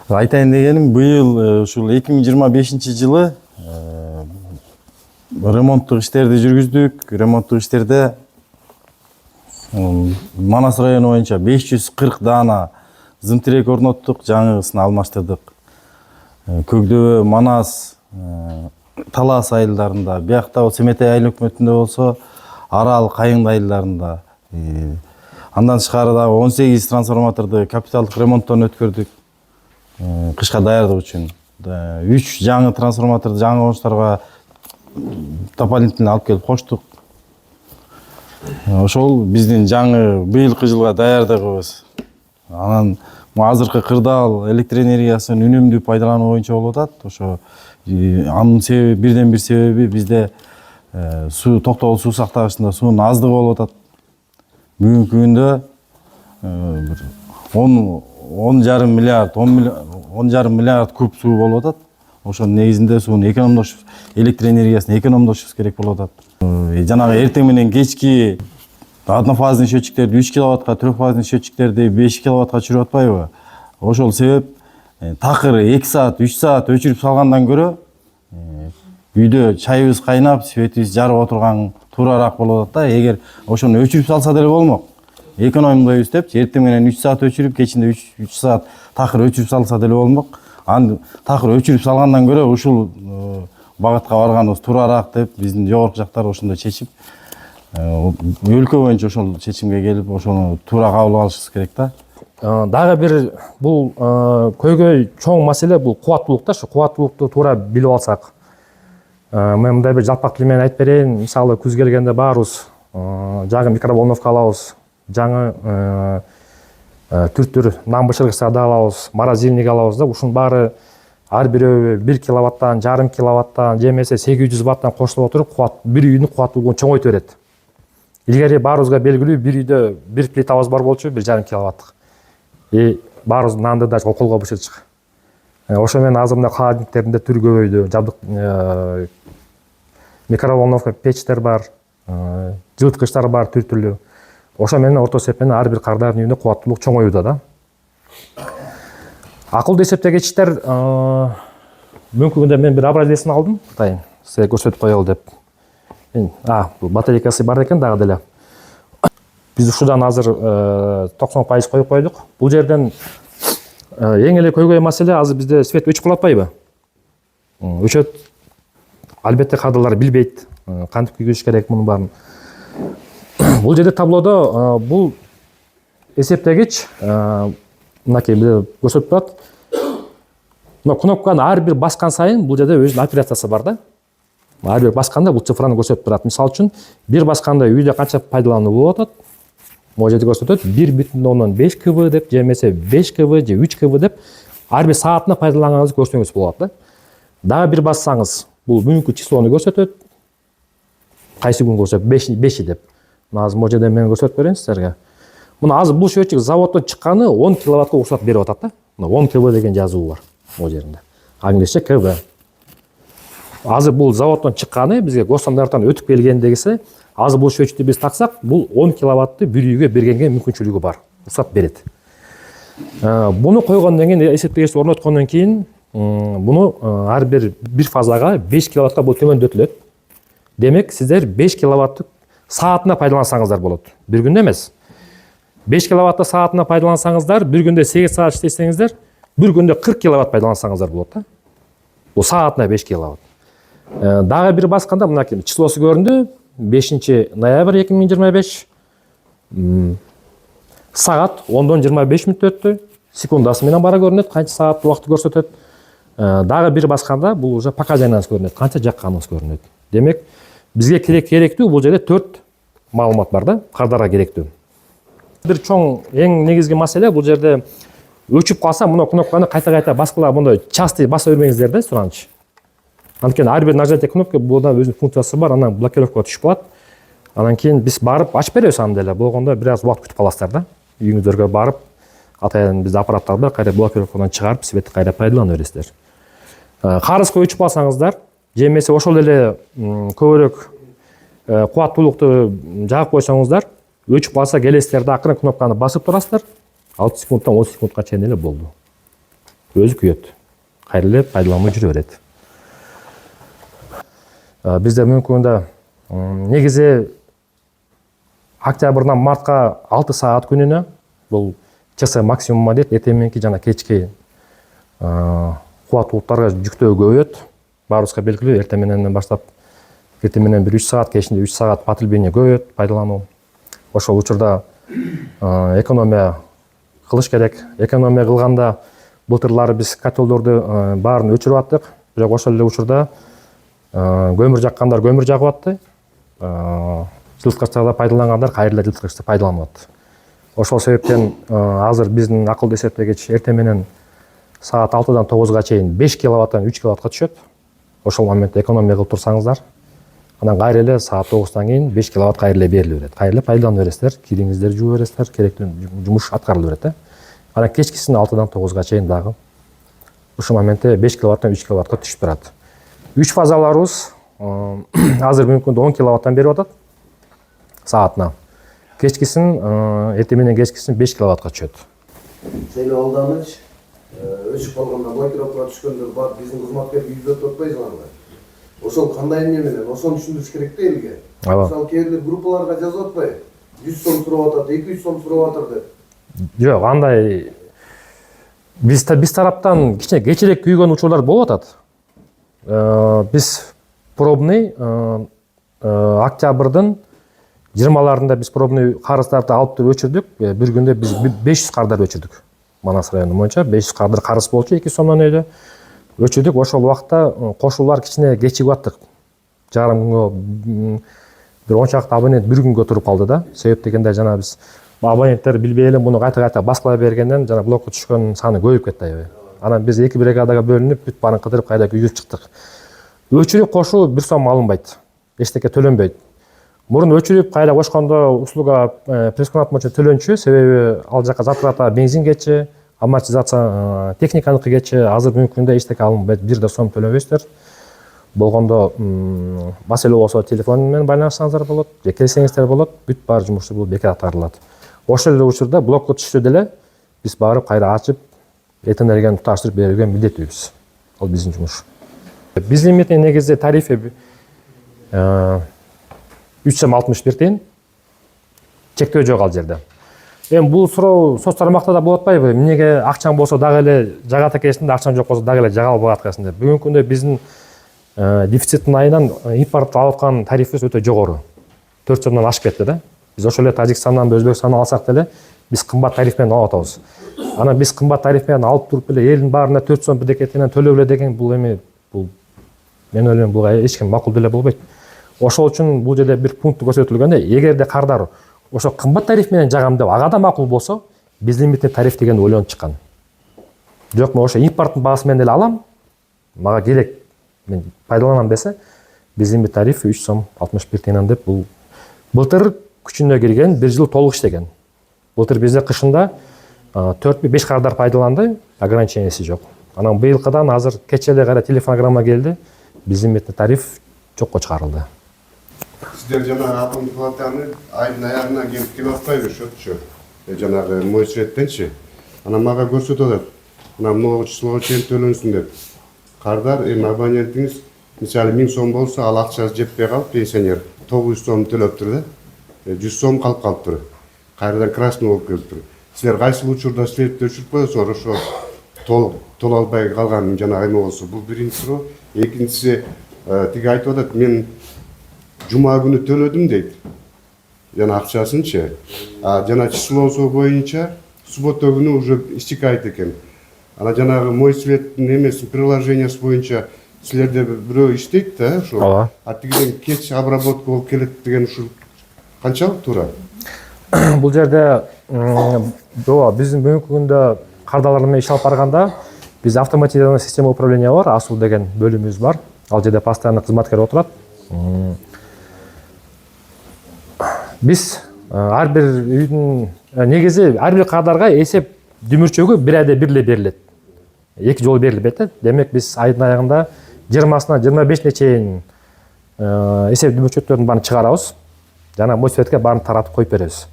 Айтайын дегеним, быйыл ушул 2025-жылы ремонттук иштерди жүргүздүк. Ремонттук иштерде Манас району боюнча 540 даана зымтирек орноттук, жаңысын алмаштырдык. Көкдөбө, Манас, Талас айылдарында, биякта Семетей айыл өкмөтүндө болсо, Арал, Кайыңды айылдарында. Андан тышкары дагы 18 трансформаторду капиталдык ремонттон өткөрдүк. Кышка даярдык үчүн. 3 жаңы трансформаторду жаңы коңуштарга дополнительно алып келип коштук. Ошол биздин жаңы быйылкы жылга даярдыгыбыз. Анан азыркы кырдаал электр энергиясын үнөмдүү пайдалануу боюнча болуп атат. Ошо анын себеби, бирден бир себеби bizde суу токтогул суу сактагычында суунун аздыгы болуп атат. Бүгүнкү күндө 10,5 миллиард куб суу болуп атат. Ошонун негизинде сууну электр энергиясын экономдошубуз керек болуп атат. Жанагы эртең менен кечки однофазный счетчиктерди 3 киловаттка, 4фазный счетчиктерди 5 киловаттка чүрүп атпайбы? Ошол себеп такыр 2 саат, 3 саат өчүрүп салгандан көрө үйдө чайыбыз кайнап, светибиз жарып отурган туурараак болуп атат да. Эгер ошону өчүрүп салса деле болмок. Экономдойбуз депчи, эртең менен 3 саат өчүрүп, кечинде 3 саат такыр өчүрүп салса деле болмок. Аны такыр өчүрүп салгандан көрө ушул багытка барганыбыз туурараак деп биздин жогорку жактар ошондой чечип, өлкө боюнча ошол чечимге келип, ошону туура кабыл алышыбыз керек да. Дагы бир бул көйгөй чоң маселе бул кубаттуулук да. Ушу кубаттуулукту туура билип алсак, мен мындай бир жалпак тил менен айтып берейин. Мисалы күз келгенде баарыбыз жаңы микроволновка алабыз, жаңы түр нан бышыргычтарды алабыз, морозильник алабыз да. Ушунун баары ар бирөө 1 киловаттан, жарым киловаттан, же эмесе 800 ваттан кошулуп отуруп, бир үйдүн кубаттуулугун чоңойто берет. Илгери баарыбызга белгилүү, бир үйдө бир плитабыз бар болчу, 1,5 киловаттык. Баарыбыз нанды да колго бышырчык. Ошо менен азыр мына холодильниктердин түрү көбөйдү. Жабдык микроволновка печтер бар, жылыткычтар бар түр-түрлүү. Ошо менен орто эсеп менен ар бир кардардын үйүндө кубаттуулук чоңоюуда да. Акылдуу эсептегичтер мүмкүн күндө мен бир образецин алдым, атайын сизге көрсөтүп коелу деп. Бул батарейкасы бар экен дагы деле. Биз ушудан азыр 90% коюп койдук. Бул жерден эң эле көйгөй маселе азыр бизде свет өчүп калып атпайбы? Өчөт. Албетте кадрлар билбейт кантип күйгүзүш керек мунун баарын. Бул жерде таблодо бул эсептегич мынакей көрсөтүп турат. Мына кнопканы ар бир баскан сайын бул жерде өзүнүн операциясы бар да. Ар бир басканда бул цифраны көрсөтүп турат. Мисалы үчүн бир басканда үйдө канча пайдалануу болуп атат? Могу жерде көрсөтөт 1,5 кв деп, же эмесе 5 кв же 3 кв деп ар бир саатына пайдаланганыңызды көрсөңүз болот да. Дагы бир бассаңыз, бул бүгүнкү числону көрсөтөт. Кайсы күн көрсөтөт? 5 деп. Азыр могу жерде мен көрсөтүп берейин силерге. Мына азыр бул счетчик заводдон чыкканы 10 киловаттка уруксат берип атат да. Мына 10 кв деген жазуу бар могу жеринде. Англисче кв. Азыр бул заводдон чыкканы бизге госстандарттан өтүп келгендегиси, азыр бул счетчикти биз таксак, бул 10 киловатты бир үйгө бергенге мүмкүнчүлүгү бар. Уруксат берет. Буну койгондон кийин, эсептегичти орноткондон кийин, буну ар бир фазага 5 киловаттка бул төмөндөтүлөт. Демек, сиздер 5 киловатты саатына пайдалансаңыздар болот. Бир күндө эмес. 5 киловатты саатына пайдалансаңыздар, бир күндө 8 саат иштесеңиздер, бир күндө 40 киловатт пайдалансаңыздар болот да. Бул саатына 5 киловатт. Дагы бир басканда мынакей числосу көрүндү. 5 ноябрь 2025. Саат 10:25 өттү. Секундасы менен бара көрүнөт, канча саат убакытты көрсөтөт. Дагы бир басканда бул уже показанияныз көрүнөт, канча жакканыңыз көрүнөт. Демек, бизге керектүү бул жерде 4 маалымат бар да, кардарға керектүү. Бир чоң эң негизги маселе бул жерде өчүп калса, мына кнопканы кайта баскылап, мындай частый баса бермеңиздер да, сураныч. Анткени ар бир нажатие кнопка булда өзүнүн функциясы бар, анан блокировкага түшүп калат. Анан кийин биз барып ачып беребиз аны деле. Болгондо бир аз убакыт күтүп каласыздар да. Үйүңүздөргө барып, атайын бизде аппараттар бар, кайра блокировкадан чыгарып, светти кайра пайдалана бересиздер. Карызга өчүп калсаңыздар, же эмесе ошол эле көбүрөөк кубаттуулукту жагып койсоңуздар, өчүп калса келесиздер да акырын кнопканы басып турасыздар. 6 секундтан 10 секундка чейин эле болду. өзү күйөт, кайра эле пайдаланбай жүрө берет. Бизде мүмкүндө негизи октябрдан мартка 6 саат күнүнө бул ЧС максимумга дейт, эртең мененки жана кечки кубаттуулуктарга жүктөө көбөйөт. Баарыбызга белгилүү, эртең менен баштап эртең менен 1-3 саат, кечинде 3 саат потребление көбөйөт, пайдалануу. Ошол учурда экономия кылыш керек. Экономия кылганда былтырлары биз котелдорду баарын өчүрүп аттык, бирок ошол эле учурда көмүр жаккандар көмүр жагып атты. Жылыткычтарда пайдалангандар кайра эле жылыткычты пайдаланып атты. Ошол себептен азыр биздин акылдуу эсептегич эртең менен саат 6-дан 9-га чейин 5 киловаттан 3 киловаттка түшөт. Ошол моментте экономия кылып турсаңыздар, анан кайра эле саат 9-тан кийин 5 киловатт кайра эле бериле берет. Кайра эле пайдалана бересиздер, кириңиздерди жууп бересиздер, керектүү жумуш аткарыла берет да. Анан кечкисин 6-дан 9-га чейин дагы ушул моментте 5 киловаттан 3 киловаттка түшүп турат. 3 фазаларыбыз азыр мүмкүн 10 киловаттан берип атат саатына. Кечкисин эртең менен кечкисин 5 киловаттка түшөт. Сейлеп алдамыч өчүп калганда блокировкага түшкөндөр бар, биздин кызматкер үйдө отурбай жанагы. Ошол кандай эмне менен, ошону түшүндүрүш керек да элге. Мисалы кээ бир группаларга жазып атпайбы? 100 сом сурап атат, 200 сом сурап атат деп. Жок, андай биз тараптан кичине кечирээк күйгөн учурлар болуп атат. Биз пробный октябрдын 20-ларында биз пробный карыздарды алып туруп өчүрдүк. Бир күндө биз 500 кардар өчүрдүк. Манас району боюнча 500 кардар карыз болчу 2 сомдон өйдө. Өчүрдүк. Ошол убакта кошуулар кичине кечигип аттык. Жарым күнгө бир 10 чакты абонент бир күнгө туруп калды да. Себеп дегенде жана биз абоненттер билбей эле муну кайта баскыла бергенден жана блокко түшкөн саны көбөйүп кетти аябай. Анан биз 2 бригадага бөлүнүп бүт баарын кыдырып кайда күйгүзүп чыктык. Өчүрүп кошуу 1 сом алынбайт. Эчтеке төлөнбөйт. Мурун өчүрүп кайда кошкондо услуга прескурант боюнча төлөнчү, себеби ал жака затрата бензин кетчи, амортизация техниканыкы кетчи. Азыр мүмкүндө эчтеке алынбайт, 1 да сом төлөбөйсүздөр. Болгондо маселе болсо телефон менен байланышсаңыздар болот, же келсеңиздер болот, бүт бар жумуштар бул бекер аткарылат. Ошол эле учурда блокко түштү деле биз барып кайра ачып, электр энергияны туташтырып берүүгө милдеттүүбүз. Ал биздин жумуш. Биз лимиттин негизи тарифи 3,61 тыйын. Чектөө жок ал жерде. Эми бул суроо соц тармакта да болуп атпайбы? Эмнеге акчаң болсо дагы эле жагат экенсиң, акчаң жок болсо дагы эле жага албай аткансың деп. Бүгүнкү күндө биздин дефициттин айынан импорт алып аткан тарифибиз өтө жогору. 4 сомдон ашып кетти да. Биз ошол эле Тажикстандан, Өзбекстандан алсак деле биз кымбат тариф менен алып атабыз. Анан биз кымбат тариф менен алып туруп эле элдин баарына 4 сом бирдекетинен төлөп эле деген бул эми мен ойлойм бул эч ким макул деле болбойт. Ошол үчүн бул жерде бир пункт көрсөтүлгөндө, эгерде кардар ошо кымбат тариф менен жагам деп ага да макул болсо, биз лимиттин тариф деген ойлонуп чыккан. Жок, мен ошо импорттун баасы менен эле алам, мага керек, мен пайдаланам десе, биз лимит тариф 3 сом 61 тыйын деп бул былтыр күчүнө кирген, 1 жыл толук иштеген. Былтыр бизде кышында 4-5 кардар пайдаланды, ограничениясы жок. Анан быйылкыдан азыр кече эле кайра телефонограмма келди, биз лимиттин тариф жокко чыгарылды. Сиздер жанагы атом платаны айдын аягына келип атпайбы счетчу? Жанагы мой светтенчи. Анан мага көрсөтүп атат. Анан могу числого чейин төлөнсүн деп. Кардар эми абонентиңиз мисалы 1000 сом болсо, ал акчасы жетпей калып, пенсионер 900 сом төлөптүр да. 100 сом калып калыптыр. Кайрадан красный болуп келиптир. Силер кайсы учурда светтти өчүрүп коесуңар, ошо тола албай калган жанагы эме болсо, бул биринчи суроо. Экинчиси тиги айтып атат, мен жума күнү төлөдүм дейт. Жана акчасынчы. Жана числосу боюнча суббота күнү уже истекает экен. Ана жанагы мой светтин эмеси приложениясы боюнча силерде бирөө иштейт да, ошо. Тигиден кеч обработка болуп келет деген ушул канчалык туура? Бул жерде биздин бүгүнкү күндө кардалар менен иш алып барганда биз автоматизированный система управления бар, АСУ деген бөлүмүбүз бар. Ал жерде постоянно кызматкер отурат. Биз ар бир үйдүн негизи ар бир кардарга эсеп дүмүрчөгү бир айда бир эле берилет. 2 жолу берилбейт да. Демек биз айдын аягында 20-сынан 25-не чейин эсеп дүмүрчөктөрдүн баарын чыгарабыз. Жана мосфетке баарын таратып коюп беребиз.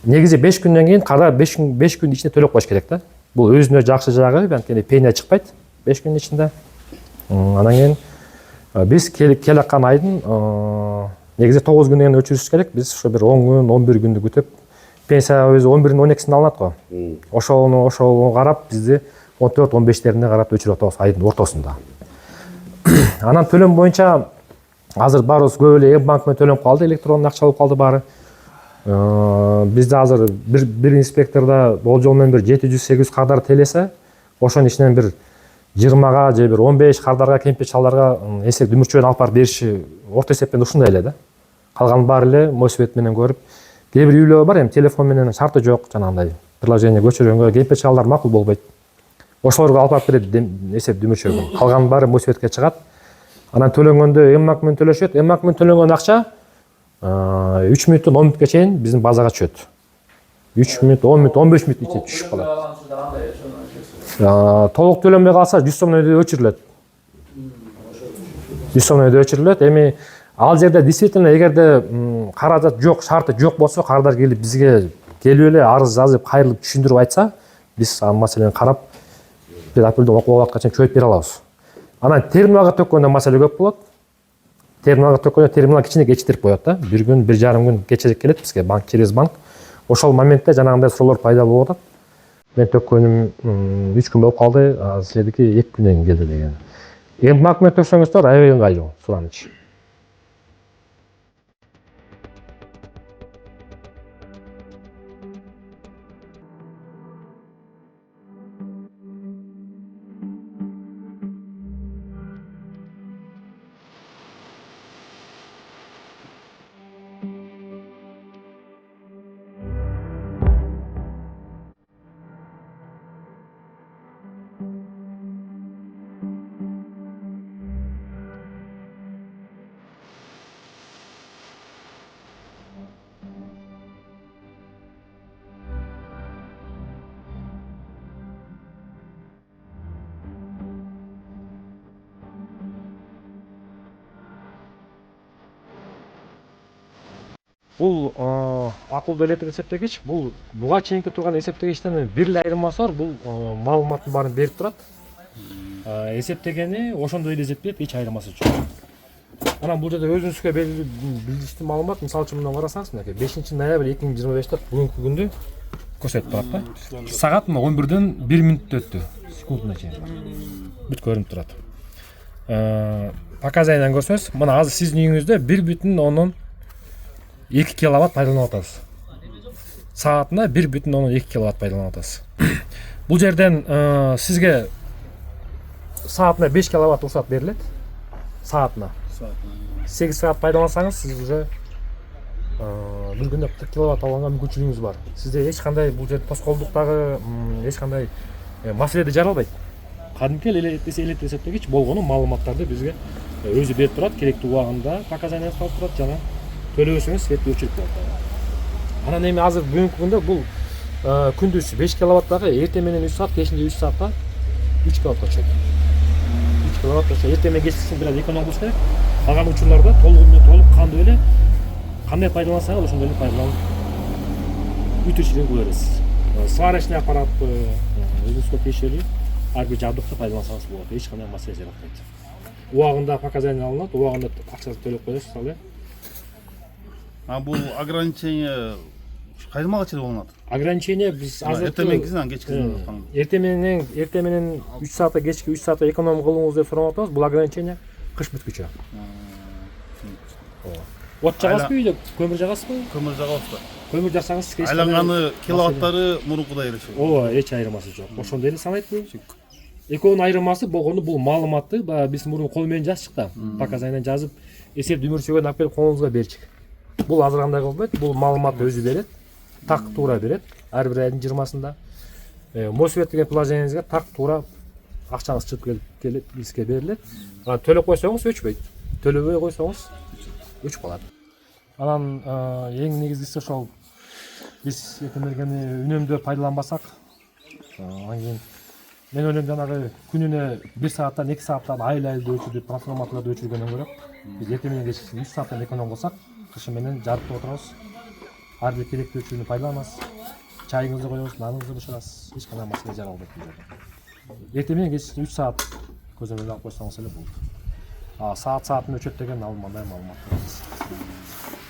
Негизи 5 күндөн кийин кардар 5 күн ичинде төлөп коюш керек да. Бул өзүнө жакшы жагы, анткени пеня чыкпайт 5 күнүн ичинде. Анан кийин биз келаткан айдын негизи 9 күндөн өчүрүш керек. Биз ошо бир 10 күн, 11 күндү күтүп, пенсия өзү 11-ин 12-синде алынат го. Ошону карап бизди 14-15-лерине карап өчүрүп атабыз айдын ортосунда. Анан төлөм боюнча азыр баарыбыз көп эле банк менен төлөнүп калды, электрондук акча болуп калды баары. Бизде азыр бир инспекторда болжол менен бир 700-800 кардар телесе, ошонун ичинен бир 20га же бир 15 кардарга, кемпе-чалдарга эсеп дүмүрчөгөн алып барып бериши орто эсеппен ушундай эле да. Калган баары эле мосвет менен көрүп, кээ бир үйлөр бар, эми телефон менен шарты жок, жанагындай приложение көчүргөнгө кемпе-чалдар макул болбойт. Ошолорго алып барып берет эсеп дүмүрчөгөн. Калган баары мосветке чыгат. Анан төлөнгөндө эммак менен төлөшөт. Эммак менен төлөнгөн акча 3 мүнөттөн 10 мүнөткө чейин биздин базага түшөт. 3 мүнөт, 10 мүнөт, 15 мүнөт ичинде түшүп калат. Толук төлөнбөй калса 100 сом өйдө өчүрүлөт. 100 сом өйдө өчүрүлөт. Эми ал жерде действительно эгерде каражат жок, шарты жок болсо, кардар келип бизге келип эле арыз жазып, кайрылып түшүндүрүп айтса, биз ал маселени карап бир апрелден окууга чейин чөйөт бере алабыз. Анан терминалга төккөндө маселе көп болот. Терминалга төккөндө терминал кичине кечиктирип коет да. Бир күн, 1,5 күн кечирээк келет бизге банк через банк. Ошол моментте жанагындай суроолор пайда болуп атат. Мен төккөнүм 3 күн болуп калды, следики 2 күндөн келди деген. Эми банк менен төксөңүздөр аябай ыңгайлуу, сураныч. Бул акылдуу электр эсептегич, бул буга чейинки турган эсептегичтен бир эле айырмасы бар. Бул маалыматтын баарын берип турат. Эсептегени ошондой эле эсептейт, эч айырмасы жок. Анан бул жерде өзүңүзгө билиштүү маалымат, мисалы үчүн мындан карасаңыз, мынакей 5-ноябрь 2025-те бүгүнкү күндү көрсөтүп турат да. Сагат 11-ден 1 мүнөт өттү, секундына чейин. Бүт көрүнүп турат. Показаниянан көрсөңүз, мына азыр сиздин үйүңүздө 1,2 киловатт пайдаланып атабыз. Саатына 1,2 киловатт пайдаланып атабыз. Бул жерден сизге саатына 5 киловатт уруксат берилет. Саатына. 8 саат пайдалансаңыз, сиз уже бир күндө 40 киловатт алганга мүмкүнчүлүгүңүз бар. Сизде эч кандай бул жерде тоскоолдуктагы эч кандай маселеде жаралбайт. Кадимки электр эсептегич болгону маалыматтарды бизге өзү берип турат, керектүү убагында показания салып турат, жана төлөбөсөңүз светти өчүрүп коет. Анан эми азыр бүгүнкү күндө бул күндүз 5 киловаттагы эртең менен 3 саат, кечинде 3 саатта 3 киловаттка түшөт. 3 киловатт ошо эртең менен кечкисин бир аз эконом кылыш керек. Калган учурларда толук кандуу эле кандай пайдалансаңыз ошондой эле пайдаланып бүтүрүшүн кыла бересиз. Сварочный аппаратты өзүңүзгө тиешелүү ар бир жабдыкты пайдалансаңыз болот. Эч кандай маселе жаратпайт. Убагында показания алынат, убагында акчасын төлөп коесуз ал. Бул ограничение кайда чейин болот? Ограничение биз азыр эртең менен кечкисин аткан. Эртең менен 3 саатта кечки 3 саатта эконом кылууңуз деп сурап атабыз. Бул ограничение кыш бүткүчө. От жагасызбы үйдө? Көмүр жагасызбы? Көмүр жагабызбы? Көмүр жаксаңыз Айланганы киловаттары мурункудай эле. Ооба, эч айырмасы жок. Ошондой эле санайтпы? Экөөнүн айырмасы болгону бул маалыматты биз мурун кол менен жазчык да, показания жазып, эсеп дүмүрчөгөн алып келип колуңузга берчик. Бул азыр кандай болбойт, бул маалыматты өзү берет, так туура берет. Ар бир айдын 20-сында Мосвет деген приложениеңизге так туура акчаңыз чыгып келип бизге берилет. Анан төлөп койсоңуз өчпөйт. Төлөбөй койсоңуз өчүп калат. Анан эң негизгиси ошол биз энергияны үнөмдөө пайдаланбасак, анан кийин мен ойлойм жанагы күнүнө 1 сааттан 2 сааттан айыл-айылды өчүрүп, трансформаторлорду өчүргөндөн көрө биз эртең менен кечкисин 3 сааттан эконом кылсак, кышы менен жарыктап отурабыз. Ар бир керектүү өчүрүүнү пайдаланабыз. чайыңызды коебуз, наныңызды бышырасыз, эч кандай маселе жаралбайт бул жерде. Эртең менен кечки 3 саат көзөмөлгө алып койсоңуз эле болду. Саат саатын өчөт деген ал мындай маалымат бар.